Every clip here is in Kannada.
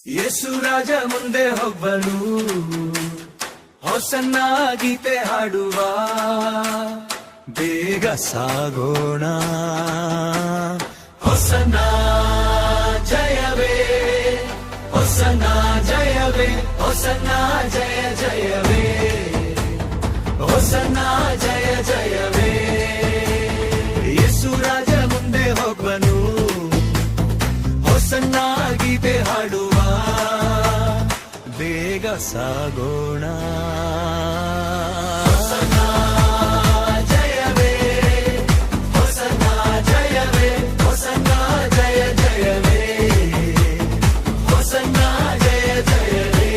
ಯೇಸು ರಾಜ ಮುಂದೆ ಹೋಗ್ಬಲು, ಹೊಸನ್ನ ಗೀತೆ ಹಾಡುವ, ಬೇಗ ಸಾಗೋಣ. ಹೊಸನ್ನ ಜಯವೇ, ಹೊಸನ್ನ ಜಯವೇ, ಹೊಸನ್ನ ಜಯ ಜಯವೇ, ಹೊಸನ್ನ ಜಯ ಜಯವೇ. ಯೇಸು ರಾಜ ಮುಂದೆ ಹೋಗ್ಬನು, ಹೊಸನ್ನ ಗೀತೆ ಹಾಡುವ, ಬೇಗ ಸಾಗೋಣ. ಹೊಸನ್ನ ಜಯವೇ, ಹೊಸನ್ನ ಜಯವೇ, ಹೊಸನ್ನ ಜಯ ಜಯವೇ, ಹೊಸನ್ನ ಜಯ ಜಯವೇ.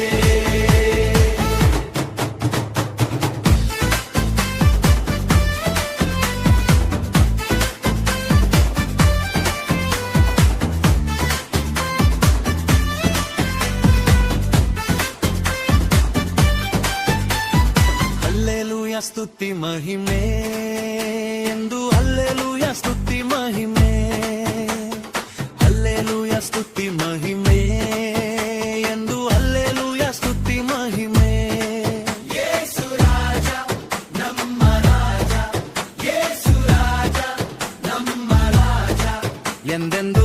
ಹಲ್ಲೆಲೂಯ ಸ್ತುತಿ ಮಹಿಮೆ ಎಂದು, ಹಲ್ಲೆಲೂಯ ಸ್ತುತಿ ಮಹಿಮೆ, ಹಲ್ಲೆಲೂಯ ಸ್ತುತಿ ಮಹಿಮೆ ಎಂದು, ಹಲ್ಲೆಲೂಯ ಸ್ತುತಿ ಮಹಿಮೆ. ಯೇಸು ರಾಜ ನಮ್ಮ ರಾಜ, ಯೇಸು ರಾಜ ನಮ್ಮ ರಾಜ, ಎಂದೆಂದು